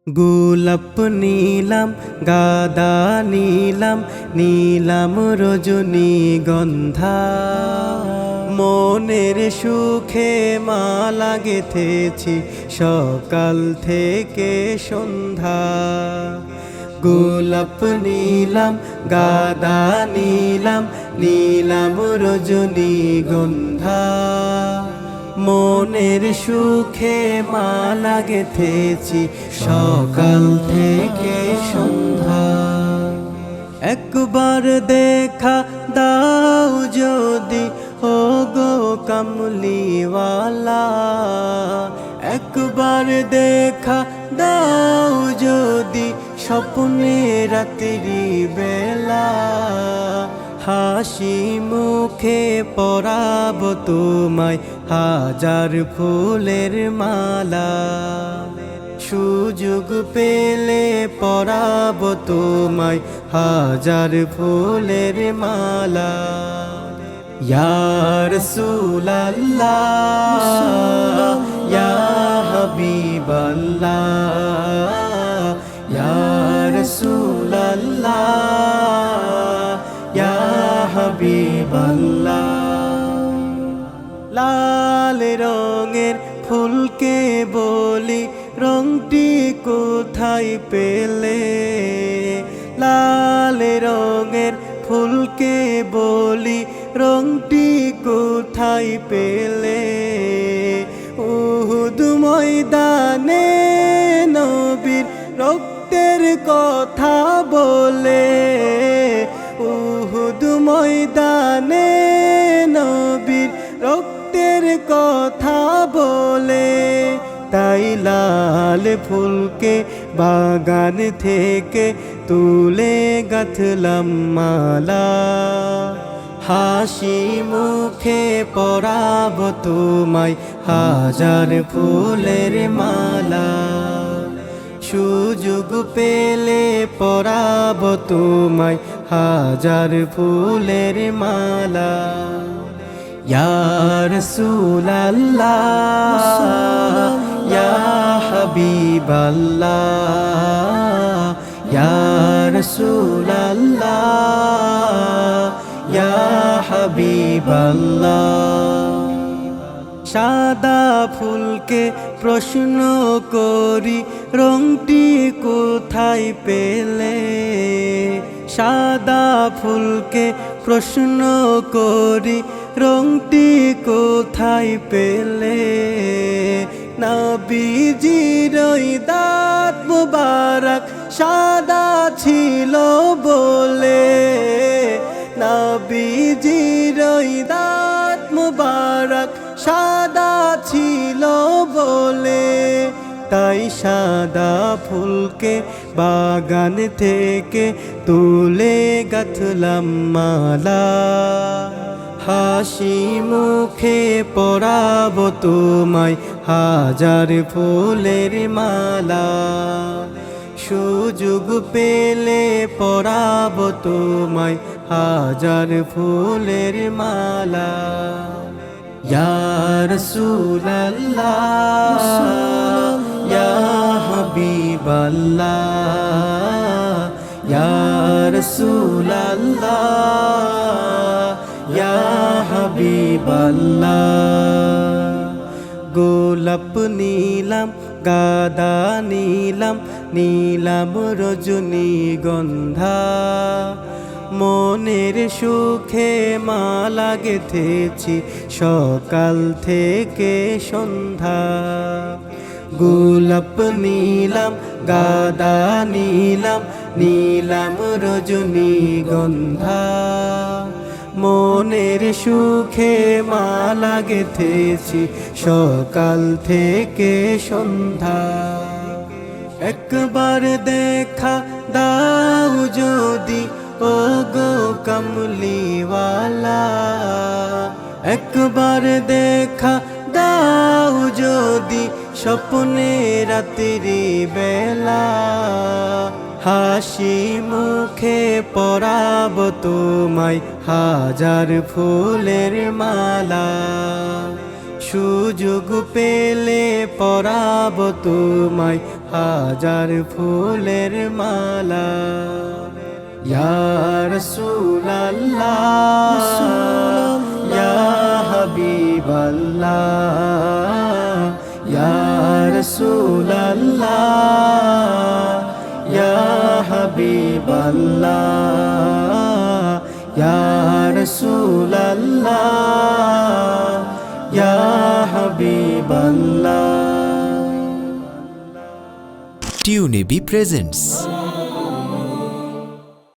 গোলাপ নীলাম গাদা নীলাম নীলাম রজনীগন্ধা মনের সুখে মালা গেথেছি সকাল থেকে সন্ধ্যা। গোলাপ নীলাম গাদা নীলাম নীলাম রজনীগন্ধা মনের সুখে মালা গেথেছি সকাল থেকে সন্ধ্যা। একবার দেখা দাও যদি ও গো কামলিওয়ালা, একবার দেখা দাও যদি স্বপ্নে রাত্রি বেলা, হাসি মুখে পরাব তোমায় হাজার ফুলের মালা। সুযোগ পেলে পরাব তোমায় হাজার ফুলের মালা। ইয়া রাসূলাল্লাহ ইয়া হাবিবাল্লাহ ইয়া রাসূলাল্লাহ ইয়া হাবিবাল্লাহ। লাল রঙের ফুলকে বলি রংটি কোথায় পেলে, লাল রঙের ফুলকে বলি রংটি কোথায় পেলে। উহুদ ময়দানে নবীর রক্তের কথা বলে, উহুদ ময়দানে নবীর রক্তের কথা বলে। তাই লাল ফুলকে বাগান থেকে তুলে গাঁথলাম মালা, হাসি মুখে পরাব তোমায় হাজার ফুলের মালা। সুযোগ পেলে পরাব তোমায় হাজার ফুলের মালা। ইয়া রাসূলাল্লাহ ইয়া হাবিবাল্লাহ ইয়া রাসূলাল্লাহ ইয়া হাবিবাল্লাহ। সাদা ফুলকে প্রশ্ন করি রংটি কোথায় পেলে, সাদা ফুলকে প্রশ্ন করি রংটি কোথায় পেলে। নবীজির দাঁত মুবারক সাদা ছিল বলে, নবীজির দাঁত মুবারক সাদা ছিল বলে। তাই সাদা ফুলকে বাগান থেকে তুলে গাঁথলাম মালা, হাসি মুখে পরাব তোমায় হাজার ফুলের মালা। সুযোগ পেলে পরাব তোমায় হাজার ফুলের মালা। ইয়া রাসূলাল্লাহ ইয়া হাবিবাল্লাহ ইয়া রাসূলাল্লাহ ইয়া হাবিবাল্লাহ। গোলাপ নীলাম গাদা নীলাম নীলাম রজনীগন্ধা মনের সুখে মালা গেথেছি সকাল থেকে সন্ধ্যা। গোলাপ নীলাম গাদা নীলাম নীলাম রজনীগন্ধা মনের সুখে মালা গেথেছি সকাল থেকে সন্ধ্যা। একবার দেখা দাও যদি ও গো কামলিওয়ালা, একবার দেখা দাও যদি স্বপ্নে রাত্রি বেলা, হাসি মুখে পরাব তোমায় হাজার ফুলের মালা। সুযোগ পেলে পরাব তোমায় হাজার ফুলের মালা ইয়া রাসূলাল্লাহ ইয়া হাবিবাল্লাহ ইয়া রাসূলাল্লাহ ইয়া হাবিবাল্লাহ ইয়া রাসূলাল্লাহ ইয়া হাবিবাল্লাহ। টিউনিবি প্রেজেন্টস।